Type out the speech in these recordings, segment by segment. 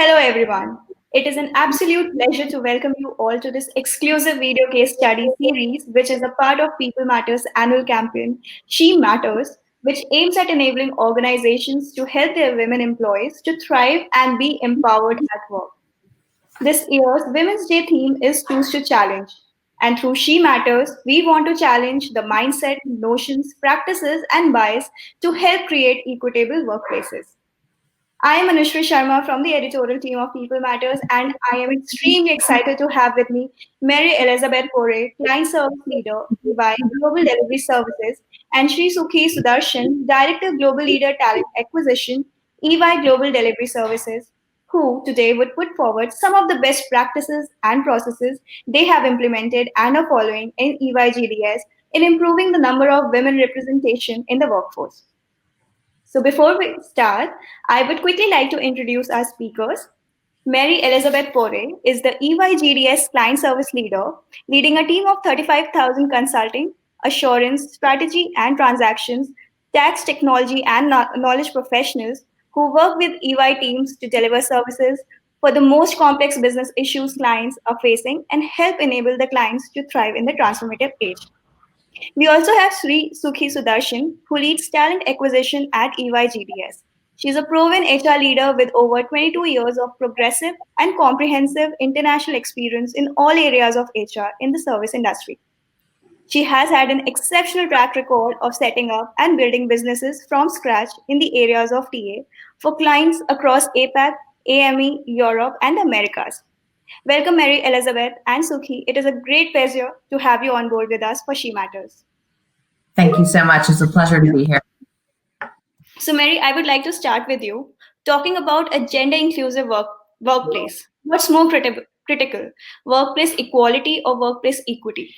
Hello, everyone. It is an absolute pleasure to welcome you all to this exclusive video case study series, which is a part of People Matters annual campaign, She Matters, which aims at enabling organizations to help their women employees to thrive and be empowered at work. This year's Women's Day theme is Choose to Challenge. And through She Matters, we want to challenge the mindset, notions, practices, and bias to help create equitable workplaces. I am Anushri Sharma from the editorial team of People Matters, and I am extremely excited to have with me Mary Elizabeth Porray, Client Service Leader, EY Global Delivery Services, and Sreesukhi Sudarshan, Director Global Leader Talent Acquisition, EY Global Delivery Services, who today would put forward some of the best practices and processes they have implemented and are following in EY GDS in improving the number of women representation in the workforce. So before we start, I would quickly like to introduce our speakers. Mary Elizabeth Porray is the EYGDS client service leader, leading a team of 35,000 consulting, assurance, strategy, and transactions, tax technology, and knowledge professionals who work with EY teams to deliver services for the most complex business issues clients are facing and help enable the clients to thrive in the transformative age. We also have Sreesukhi Sudarshan, who leads talent acquisition at EY GDS. She's a proven HR leader with over 22 years of progressive and comprehensive international experience in all areas of HR in the service industry. She has had an exceptional track record of setting up and building businesses from scratch in the areas of TA for clients across APAC, AME, Europe, and the Americas. Welcome, Mary Elizabeth and Sukhi. It is a great pleasure to have you on board with us for She Matters. Thank you so much. It's a pleasure to be here. So, Mary, I would like to start with you talking about a gender inclusive workplace. What's more critical, workplace equality or workplace equity?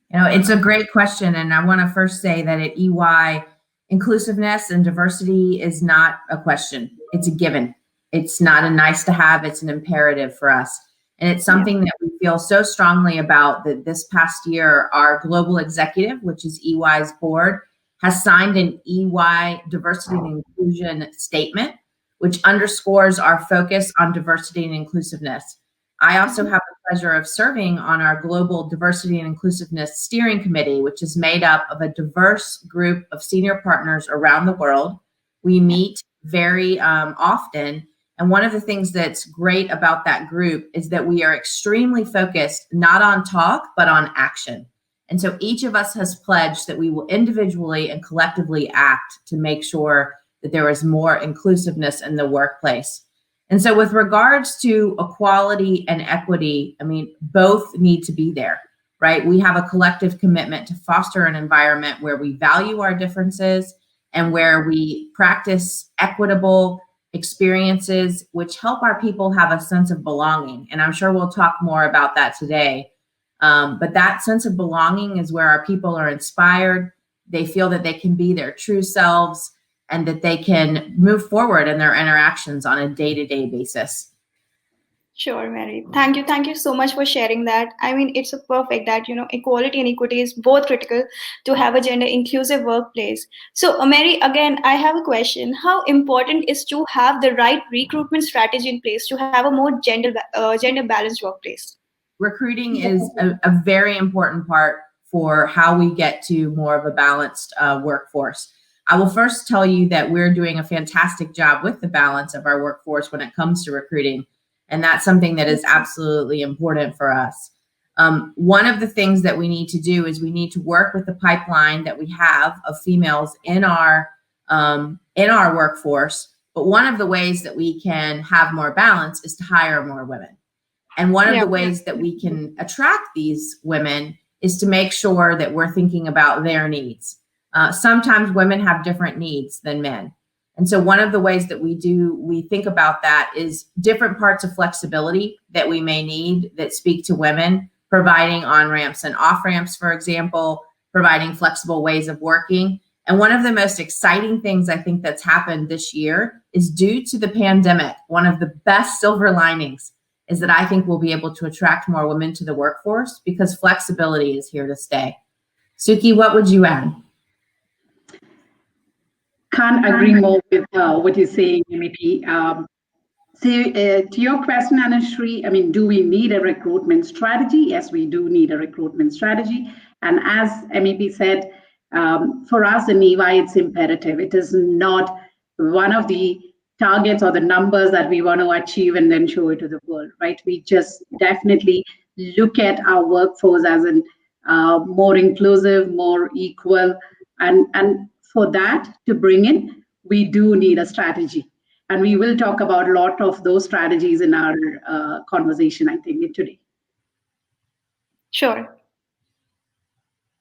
It's a great question. And I want to first say that at EY, inclusiveness and diversity is not a question. It's a given. It's not a nice to have, it's an imperative for us. And it's something that we feel so strongly about that this past year, our global executive, which is EY's board, has signed an EY diversity and inclusion statement, which underscores our focus on diversity and inclusiveness. I also have the pleasure of serving on our global diversity and inclusiveness steering committee, which is made up of a diverse group of senior partners around the world. We meet very often. And one of the things that's great about that group is that we are extremely focused, not on talk, but on action. And so each of us has pledged that we will individually and collectively act to make sure that there is more inclusiveness in the workplace. And so with regards to equality and equity, I mean, both need to be there, right? We have a collective commitment to foster an environment where we value our differences and where we practice equitable experiences which help our people have a sense of belonging. And I'm sure we'll talk more about that today. But that sense of belonging is where our people are inspired. They feel that they can be their true selves and that they can move forward in their interactions on a day-to-day basis. Sure, Mary. Thank you. Thank you so much for sharing that. I mean, it's a perfect that, equality and equity is both critical to have a gender inclusive workplace. So, Mary, again, I have a question. How important is to have the right recruitment strategy in place to have a more gender balanced workplace? Recruiting is a very important part for how we get to more of a balanced workforce. I will first tell you that we're doing a fantastic job with the balance of our workforce when it comes to recruiting. And that's something that is absolutely important for us. One of the things that we need to do is we need to work with the pipeline that we have of females in our workforce. But one of the ways that we can have more balance is to hire more women. And one of the ways that we can attract these women is to make sure that we're thinking about their needs. Sometimes women have different needs than men. And so one of the ways that we think about that is different parts of flexibility that we may need that speak to women, providing on-ramps and off-ramps, for example, providing flexible ways of working. And one of the most exciting things I think that's happened this year is due to the pandemic. One of the best silver linings is that I think we'll be able to attract more women to the workforce because flexibility is here to stay. Suki, what would you add? Can't agree more with what you're saying, Amity. So to your question, Anushree, I mean, do we need a recruitment strategy? Yes, we do need a recruitment strategy. And as MEP said, for us in EY, it's imperative. It is not one of the targets or the numbers that we want to achieve and then show it to the world, right? We just definitely look at our workforce as an more inclusive, more equal, and for that to bring in, we do need a strategy, and we will talk about a lot of those strategies in our conversation, I think, today. Sure.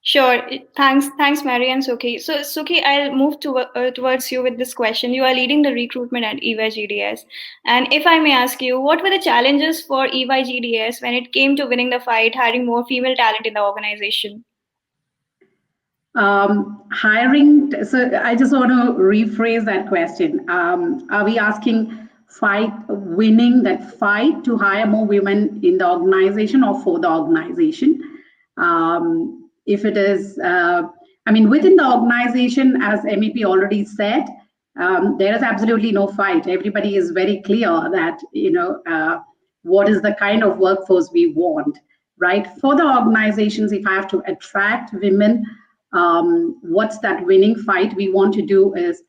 Sure. Thanks, Mary and Sukhi. So, Sukhi, I'll move towards you with this question. You are leading the recruitment at EY GDS. And if I may ask you, what were the challenges for EY GDS when it came to winning the fight, hiring more female talent in the organization? Hiring, so I just want to rephrase that question. Are we asking winning that fight to hire more women in the organization or for the organization? If it is, I mean, within the organization, as MEP already said, there is absolutely no fight. Everybody is very clear that, what is the kind of workforce we want, right? For the organizations, if I have to attract women, what's that winning fight we want to do is,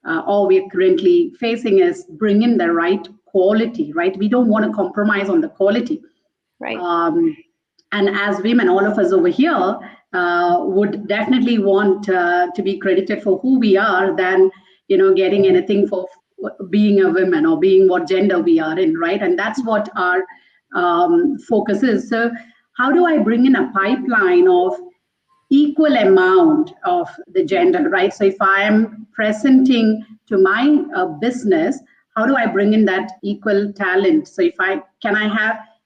or we're currently facing is bring in the right quality, right? We don't want to compromise on the quality. Right. And as women, all of us over here would definitely want to be credited for who we are than, getting anything for being a woman or being what gender we are in, right? And that's what our focus is. So how do I bring in a pipeline of equal amount of the gender, right? So if I am presenting to my business, how do I bring in that equal talent? So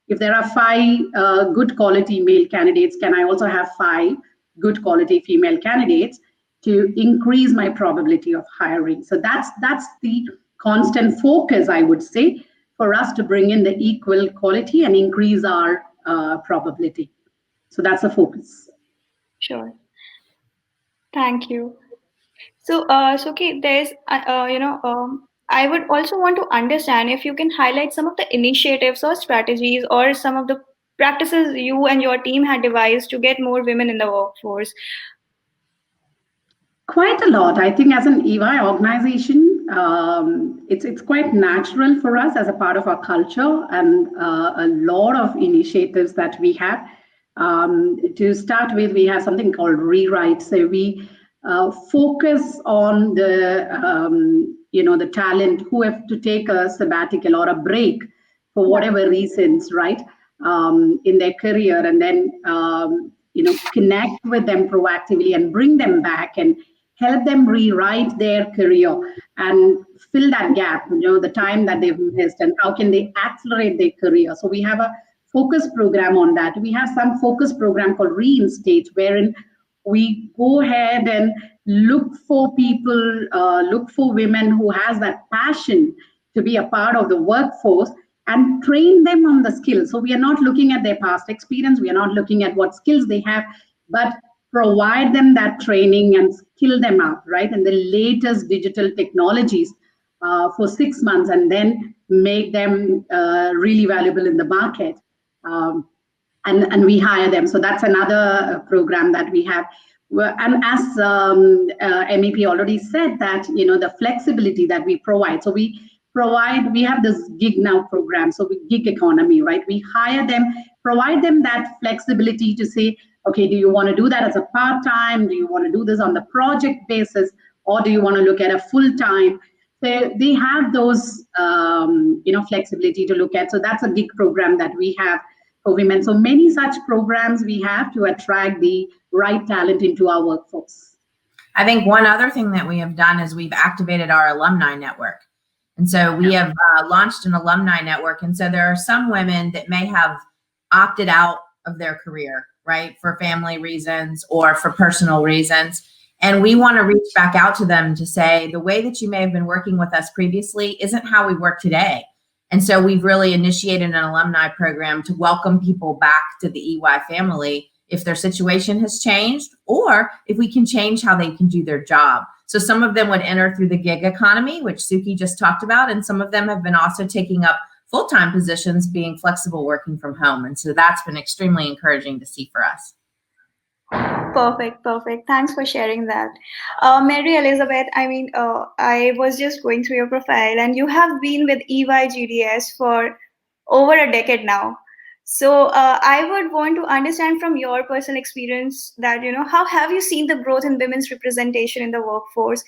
if there are 5 good quality male candidates, can I also have 5 good quality female candidates to increase my probability of hiring? So that's the constant focus, I would say, for us to bring in the equal quality and increase our probability. So that's the focus. Sure. Thank you. So, Sukhi, I would also want to understand if you can highlight some of the initiatives or strategies or some of the practices you and your team had devised to get more women in the workforce. Quite a lot. I think as an EY organization, it's quite natural for us as a part of our culture, and a lot of initiatives that we have. To start with, we have something called Rewrite. So we focus on the talent who have to take a sabbatical or a break for whatever reasons, right, in their career, and then connect with them proactively and bring them back and help them rewrite their career and fill that gap, the time that they've missed, and how can they accelerate their career. So we have a focus program on that. We have some focus program called Reinstate, wherein we go ahead and look for people, look for women who has that passion to be a part of the workforce and train them on the skills. So we are not looking at their past experience. We are not looking at what skills they have, but provide them that training and skill them up, right? And the latest digital technologies for 6 months, and then make them really valuable in the market. And we hire them. So that's another program that we have. And as MEP already said, that the flexibility that we provide. So we have this gig now program. So gig economy, right? We hire them, provide them that flexibility to say, okay, do you want to do that as a part-time? Do you want to do this on the project basis? Or do you want to look at a full-time? So they have those, flexibility to look at. So that's a gig program that we have for women. So many such programs we have to attract the right talent into our workforce. I think one other thing that we have done is we've activated our alumni network. And so we have launched an alumni network. And so there are some women that may have opted out of their career, right, for family reasons or for personal reasons. And we want to reach back out to them to say, the way that you may have been working with us previously isn't how we work today. And so we've really initiated an alumni program to welcome people back to the EY family if their situation has changed, or if we can change how they can do their job. So some of them would enter through the gig economy, which Suki just talked about, and some of them have been also taking up full-time positions, being flexible working from home. And so that's been extremely encouraging to see for us. Perfect, perfect. Thanks for sharing that. Mary Elizabeth, I was just going through your profile and you have been with EY GDS for over a decade now. So I would want to understand from your personal experience that, how have you seen the growth in women's representation in the workforce,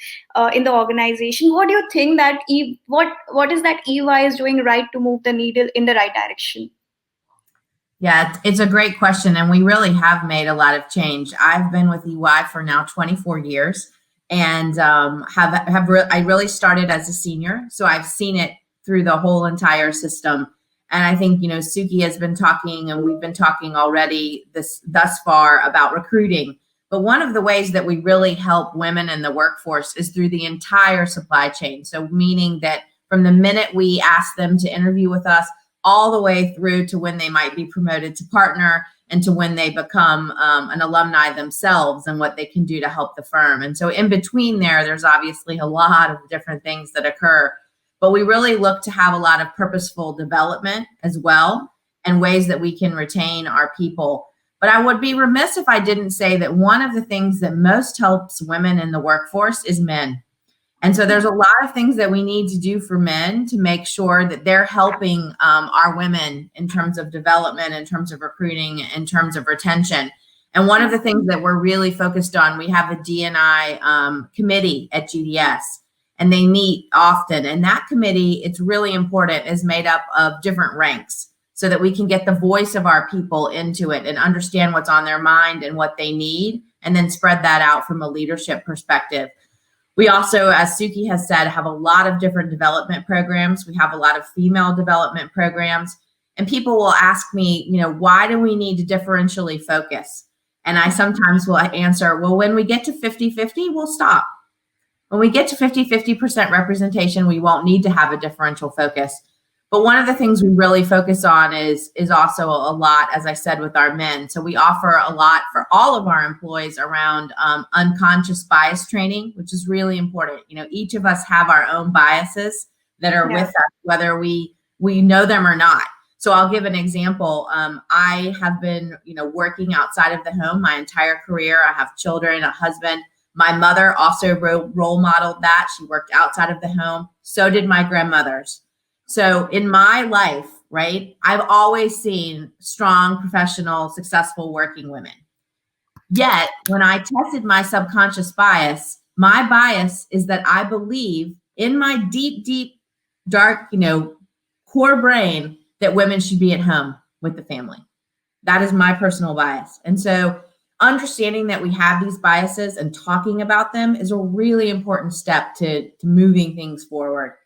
in the organization? What do you think that, what is that EY is doing right to move the needle in the right direction? Yeah, it's a great question, and we really have made a lot of change. I've been with EY for now 24 years, and I really started as a senior, so I've seen it through the whole entire system. And I think Suki has been talking, and we've been talking already thus far about recruiting. But one of the ways that we really help women in the workforce is through the entire supply chain. So meaning that from the minute we ask them to interview with us, all the way through to when they might be promoted to partner and to when they become an alumni themselves and what they can do to help the firm. And so in between there's obviously a lot of different things that occur, but we really look to have a lot of purposeful development as well and ways that we can retain our people. But I would be remiss if I didn't say that one of the things that most helps women in the workforce is men. And so there's a lot of things that we need to do for men to make sure that they're helping our women in terms of development, in terms of recruiting, in terms of retention. And one of the things that we're really focused on, we have a D&I committee at GDS, and they meet often. And that committee, it's really important, is made up of different ranks so that we can get the voice of our people into it and understand what's on their mind and what they need, and then spread that out from a leadership perspective. We also, as Suki has said, have a lot of different development programs. We have a lot of female development programs. And people will ask me, why do we need to differentially focus? And I sometimes will answer, well, when we get to 50-50, we'll stop. When we get to 50% representation, we won't need to have a differential focus. But one of the things we really focus on is also a lot, as I said, with our men. So we offer a lot for all of our employees around unconscious bias training, which is really important. Each of us have our own biases that are with us, whether we know them or not. So I'll give an example. I have been, working outside of the home my entire career. I have children, a husband. My mother also role modeled that. She worked outside of the home. So did my grandmothers. So in my life, right, I've always seen strong, professional, successful working women. Yet when I tested my subconscious bias, my bias is that I believe in my deep, deep, dark, core brain that women should be at home with the family. That is my personal bias. And so understanding that we have these biases and talking about them is a really important step to moving things forward.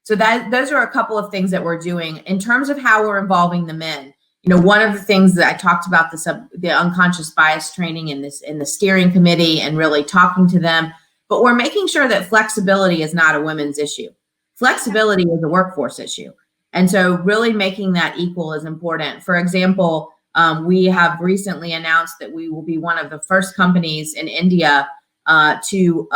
So those are a couple of things that we're doing in terms of how we're involving the men. One of the things that I talked about the unconscious bias training in the steering committee and really talking to them, but we're making sure that flexibility is not a women's issue. Flexibility is a workforce issue. And so really making that equal is important. For example, we have recently announced that we will be one of the first companies in India to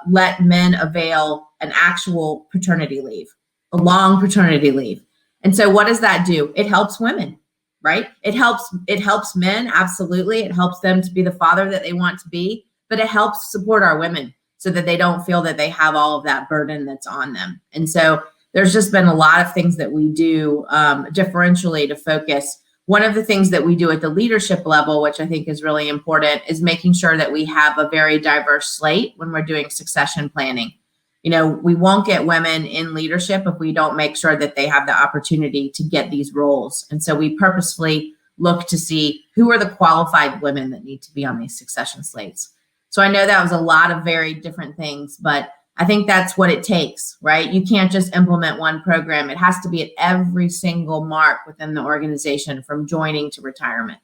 let men avail an actual paternity leave, a long paternity leave. And so what does that do? It helps women, right? It helps men, absolutely. It helps them to be the father that they want to be, but it helps support our women so that they don't feel that they have all of that burden that's on them. And so there's just been a lot of things that we do differentially to focus. One of the things that we do at the leadership level, which I think is really important, is making sure that we have a very diverse slate when we're doing succession planning. We won't get women in leadership if we don't make sure that they have the opportunity to get these roles. And so we purposefully look to see who are the qualified women that need to be on these succession slates. So I know that was a lot of very different things, but I think that's what it takes, right? You can't just implement one program. It has to be at every single mark within the organization, from joining to retirement.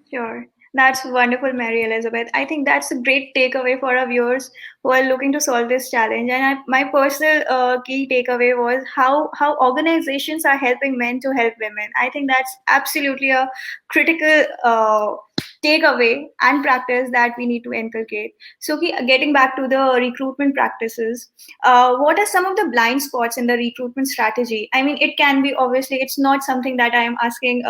Sure. That's wonderful, Mary Elizabeth. I think that's a great takeaway for our viewers who are looking to solve this challenge. And my personal key takeaway was how organizations are helping men to help women. I think that's absolutely a critical takeaway and practice that we need to inculcate. So, getting back to the recruitment practices, what are some of the blind spots in the recruitment strategy? I mean, it can be, obviously, it's not something that I am asking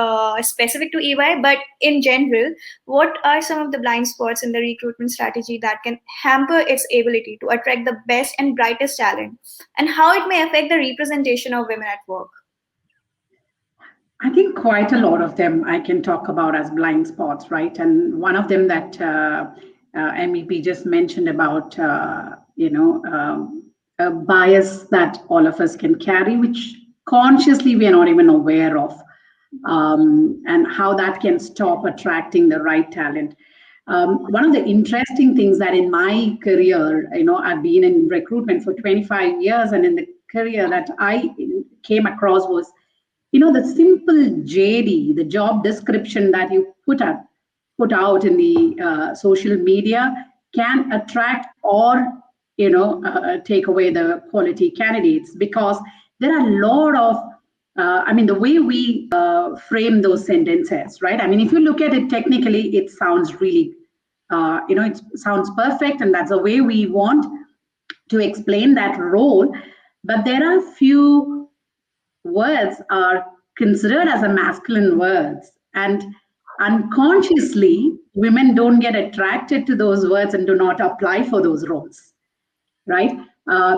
specific to EY, but in general, what are some of the blind spots in the recruitment strategy that can hamper its ability to attract the best and brightest talent, and how it may affect the representation of women at work? I think quite a lot of them I can talk about as blind spots, right? And one of them that MEP just mentioned about, a bias that all of us can carry, which consciously we are not even aware of, and how that can stop attracting the right talent. One of the interesting things that in my career, I've been in recruitment for 25 years, and in the career that I came across was, the simple JD, the job description that you put out in the social media can attract or take away the quality candidates, because there are a lot of the way we frame those sentences, right? I mean, if you look at it technically, it sounds really it sounds perfect, and that's the way we want to explain that role. But there are few words are considered as a masculine words, and unconsciously women don't get attracted to those words and do not apply for those roles, right?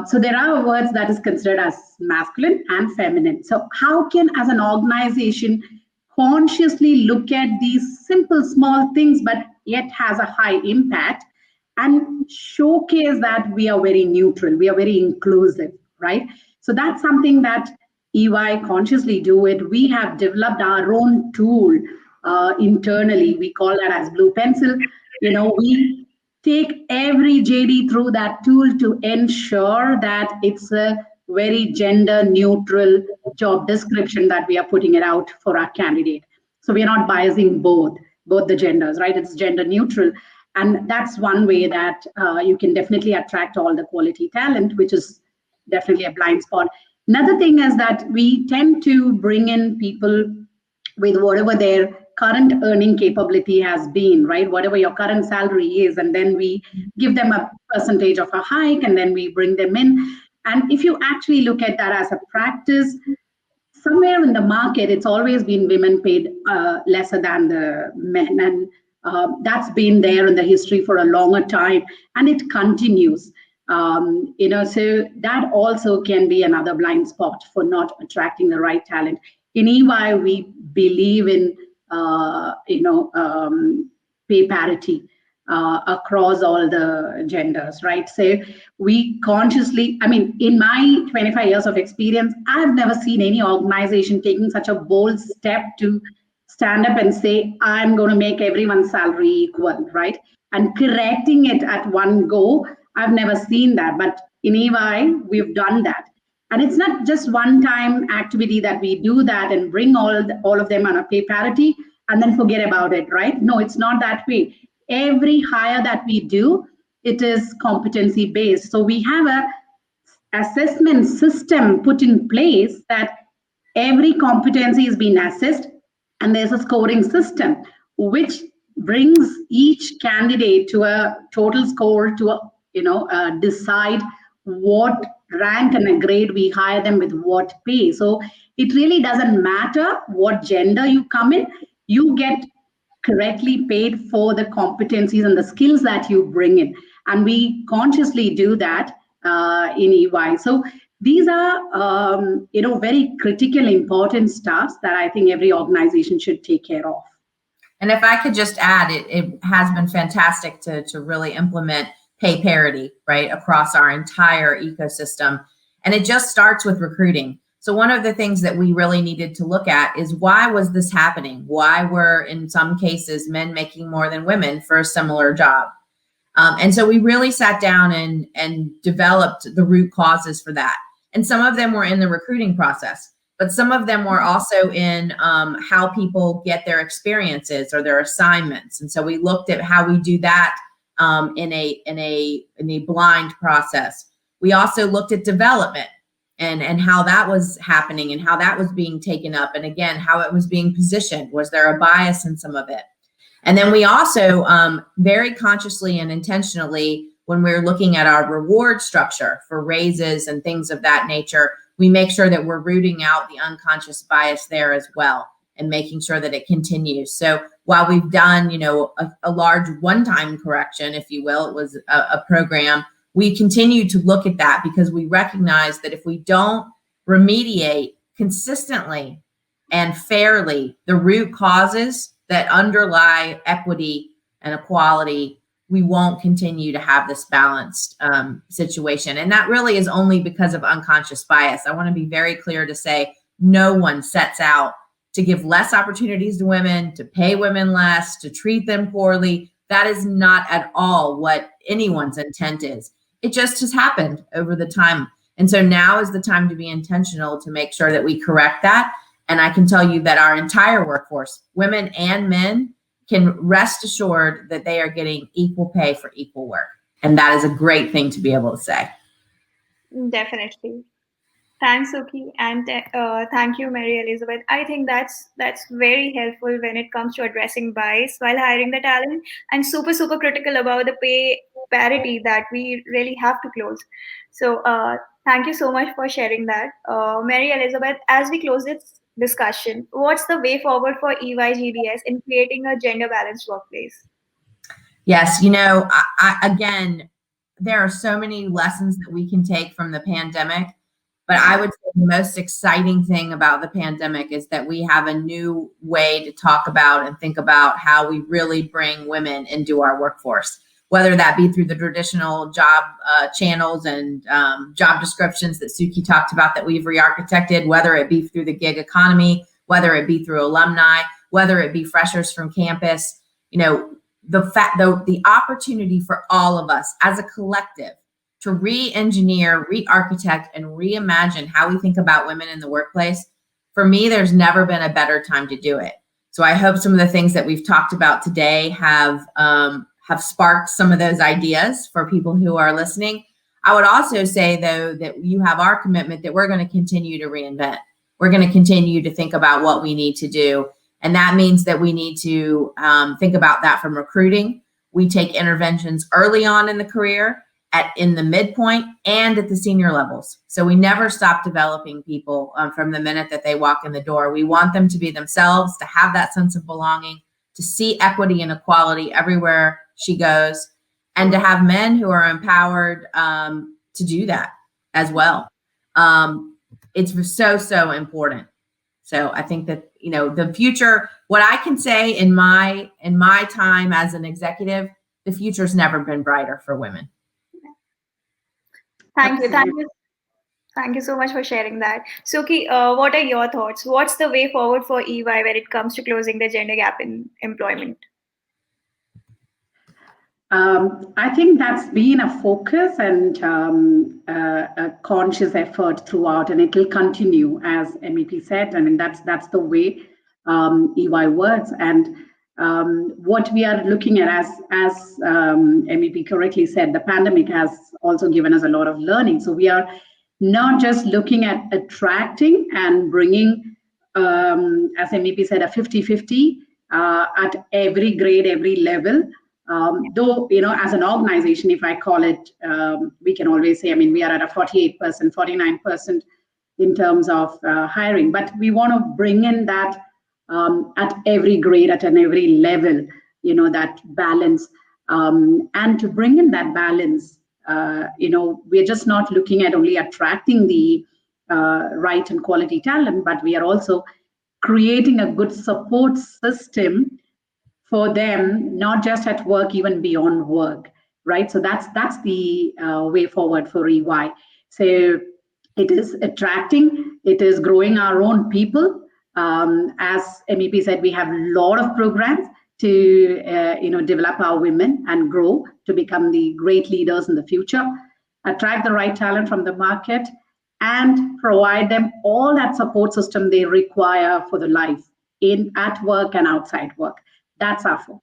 So there are words that is considered as masculine and feminine. So how can, as an organization, consciously look at these simple small things but yet has a high impact, and showcase that we are very neutral, we are very inclusive, right? So that's something that EY consciously do it. We have developed our own tool internally. We call that as Blue Pencil. We take every JD through that tool to ensure that it's a very gender neutral job description that we are putting it out for our candidate. So we are not biasing both the genders, right? It's gender neutral. And that's one way that you can definitely attract all the quality talent, which is definitely a blind spot. Another thing is that we tend to bring in people with whatever their current earning capability has been, right? Whatever your current salary is, and then we give them a percentage of a hike, and then we bring them in. And if you actually look at that as a practice, somewhere in the market, it's always been women paid lesser than the men. And that's been there in the history for a longer time, and it continues. So that also can be another blind spot for not attracting the right talent. In EY, we believe in pay parity across all the genders, right? So we consciously, in my 25 years of experience, I've never seen any organization taking such a bold step to stand up and say, I'm going to make everyone's salary equal, right? And correcting it at one go. I've never seen that, but in EY, we've done that. And it's not just one-time activity that we do that and bring all of them on a pay parity and then forget about it, right? No, it's not that way. Every hire that we do, it is competency-based. So we have a assessment system put in place that every competency is being assessed, and there's a scoring system which brings each candidate to a total score to decide what rank and a grade we hire them with what pay. So it really doesn't matter what gender you come in, you get correctly paid for the competencies and the skills that you bring in. And we consciously do that in EY. So these are, very critical, important stuff that I think every organization should take care of. And if I could just add, it has been fantastic to really implement pay parity, right, across our entire ecosystem. And it just starts with recruiting. So one of the things that we really needed to look at is, why was this happening? Why were, in some cases, men making more than women for a similar job? And so we really sat down and developed the root causes for that. And some of them were in the recruiting process, but some of them were also in how people get their experiences or their assignments. And so we looked at how we do that in a blind process. We also looked at development and how that was happening and how that was being taken up. And again, how it was being positioned. Was there a bias in some of it? And then we also very consciously and intentionally, when we're looking at our reward structure for raises and things of that nature, we make sure that we're rooting out the unconscious bias there as well and making sure that it continues. So while we've done, a large one-time correction, if you will, it was a program, we continue to look at that because we recognize that if we don't remediate consistently and fairly the root causes that underlie equity and equality, we won't continue to have this balanced situation. And that really is only because of unconscious bias. I want to be very clear to say no one sets out to give less opportunities to women, to pay women less, to treat them poorly. That is not at all what anyone's intent is. It just has happened over the time. And so now is the time to be intentional to make sure that we correct that. And I can tell you that our entire workforce, women and men, can rest assured that they are getting equal pay for equal work. And that is a great thing to be able to say. Definitely. Thanks, Suki, and thank you, Mary Elizabeth. I think that's very helpful when it comes to addressing bias while hiring the talent, and super critical about the pay parity that we really have to close. So, thank you so much for sharing that, Mary Elizabeth. As we close this discussion, what's the way forward for EY GDS in creating a gender balanced workplace? Yes, again, there are so many lessons that we can take from the pandemic. But I would say the most exciting thing about the pandemic is that we have a new way to talk about and think about how we really bring women into our workforce, whether that be through the traditional job channels and job descriptions that Suki talked about that we've re-architected, whether it be through the gig economy, whether it be through alumni, whether it be freshers from campus. The opportunity for all of us as a collective to re-engineer, re-architect, and reimagine how we think about women in the workplace, for me, there's never been a better time to do it. So I hope some of the things that we've talked about today have sparked some of those ideas for people who are listening. I would also say, though, that you have our commitment that we're going to continue to reinvent. We're going to continue to think about what we need to do. And that means that we need to think about that from recruiting. We take interventions early on in the career, in the midpoint, and at the senior levels. So we never stop developing people from the minute that they walk in the door. We want them to be themselves, to have that sense of belonging, to see equity and equality everywhere she goes, and to have men who are empowered to do that as well. It's so important. So I think that, the future, what I can say in my time as an executive, the future's never been brighter for women. Thank you so much for sharing that. Suki, what are your thoughts? What's the way forward for EY when it comes to closing the gender gap in employment? I think that's been a focus and a conscious effort throughout, and it will continue, as MEP said. I mean, that's the way EY works. And what we are looking at, as MEP correctly said, the pandemic has also given us a lot of learning. So we are not just looking at attracting and bringing, as MEP said, a 50-50 at every grade, every level. Though, as an organization, if I call it, we can always say, we are at a 48%, 49% in terms of hiring, but we want to bring in that at every grade, at every level, that balance. And to bring in that balance, we're just not looking at only attracting the right and quality talent, but we are also creating a good support system for them, not just at work, even beyond work, right? So that's the way forward for EY. So it is attracting, it is growing our own people. As MEP said, we have a lot of programs to develop our women and grow to become the great leaders in the future, attract the right talent from the market, and provide them all that support system they require for the life at work and outside work. That's our focus.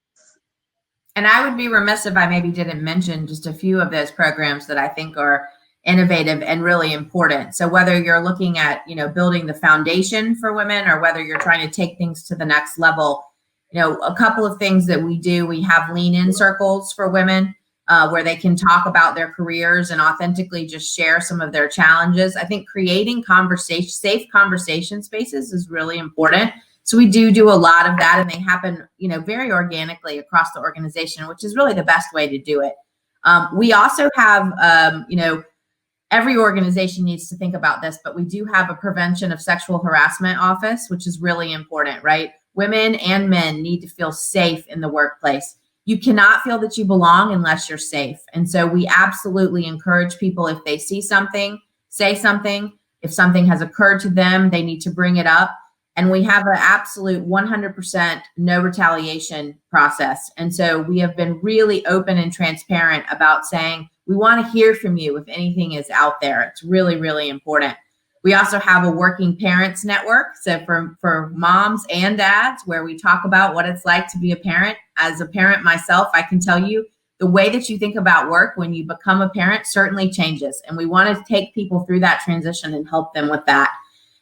And I would be remiss if I maybe didn't mention just a few of those programs that I think are innovative and really important. So whether you're looking at, building the foundation for women, or whether you're trying to take things to the next level, A couple of things that we do. We have lean in circles for women where they can talk about their careers and authentically just share some of their challenges. I think creating safe conversation spaces is really important. So we do a lot of that, and they happen, very organically across the organization, which is really the best way to do it. We also have, every organization needs to think about this, but we do have a prevention of sexual harassment office, which is really important, right? Women and men need to feel safe in the workplace. You cannot feel that you belong unless you're safe. And so we absolutely encourage people, if they see something, say something. If something has occurred to them, they need to bring it up. And we have an absolute 100% no retaliation process. And so we have been really open and transparent about saying, we want to hear from you if anything is out there. It's really, really important. We also have a working parents network. So for moms and dads, where we talk about what it's like to be a parent. As a parent myself, I can tell you the way that you think about work when you become a parent certainly changes. And we want to take people through that transition and help them with that.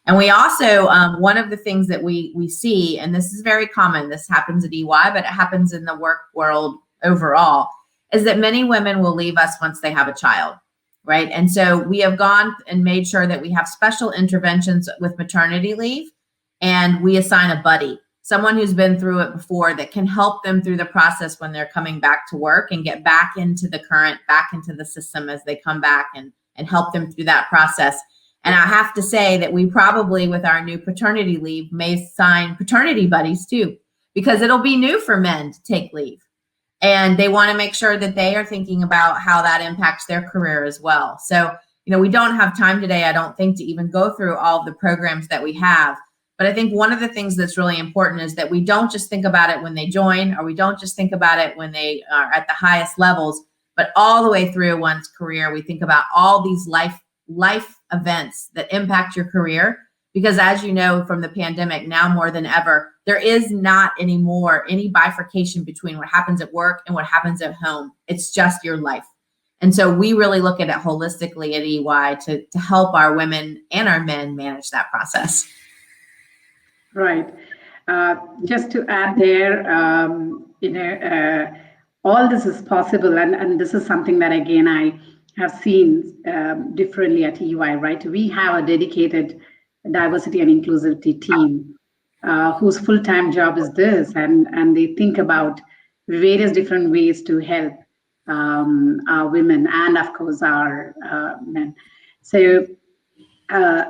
And we also, one of the things that we see, and this is very common, this happens at EY, but it happens in the work world overall, is that many women will leave us once they have a child, right? And so we have gone and made sure that we have special interventions with maternity leave, and we assign a buddy, someone who's been through it before that can help them through the process when they're coming back to work and get back into the system as they come back and help them through that process. And I have to say that we probably, with our new paternity leave, may sign paternity buddies too, because it'll be new for men to take leave. And they want to make sure that they are thinking about how that impacts their career as well. So, we don't have time today, I don't think, to even go through all of the programs that we have. But I think one of the things that's really important is that we don't just think about it when they join, or we don't just think about it when they are at the highest levels, but all the way through one's career. We think about all these life events that impact your career, because as you know from the pandemic, now more than ever, there is not anymore any bifurcation between what happens at work and what happens at home. It's just your life. And so we really look at it holistically at EY to help our women and our men manage that process. Right. Just to add there, all this is possible, and this is something that, again, I have seen differently at EY, right? We have a dedicated diversity and inclusivity team whose full-time job is this, and they think about various different ways to help our women and, of course, our men. So,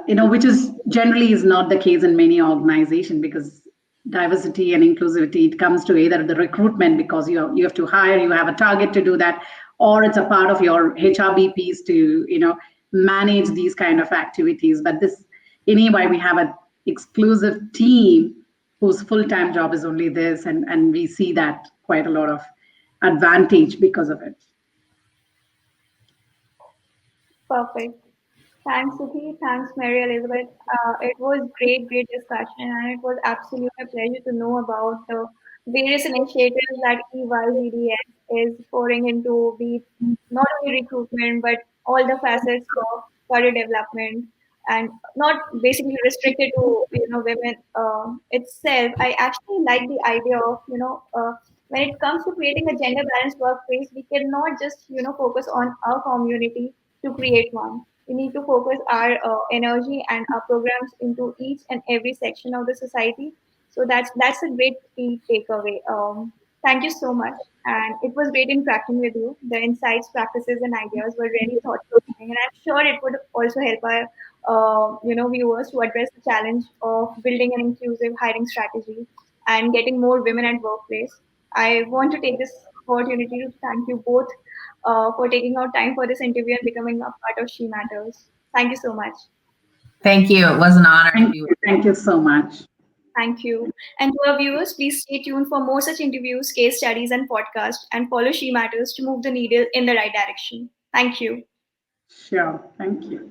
which is generally is not the case in many organizations, because diversity and inclusivity, it comes to either the recruitment, because you have to hire, you have a target to do that, or it's a part of your HRBPs to manage these kind of activities. But this, anyway, we have an exclusive team whose full-time job is only this, and we see that quite a lot of advantage because of it. Perfect. Thanks, Sukhi. Thanks, Mary Elizabeth. It was great discussion, and it was absolutely a pleasure to know about the various initiatives that EY GDS is pouring into, be it not only recruitment but all the facets of career development, and not basically restricted to women itself. I actually like the idea of when it comes to creating a gender balanced workplace, we cannot just focus on our community to create one. We need to focus our energy and our programs into each and every section of the society. So that's a great key takeaway. Thank you so much, and it was great interacting with you. The insights, practices, and ideas were really thought provoking, and I'm sure it would also help our viewers to address the challenge of building an inclusive hiring strategy and getting more women at workplace. I want to take this opportunity to thank you both for taking out time for this interview and becoming a part of She Matters. Thank you so much. Thank you. It was an honor. Thank you so much. Thank you. And to our viewers, please stay tuned for more such interviews, case studies, and podcasts, and follow She Matters to move the needle in the right direction. Thank you. Sure. Thank you.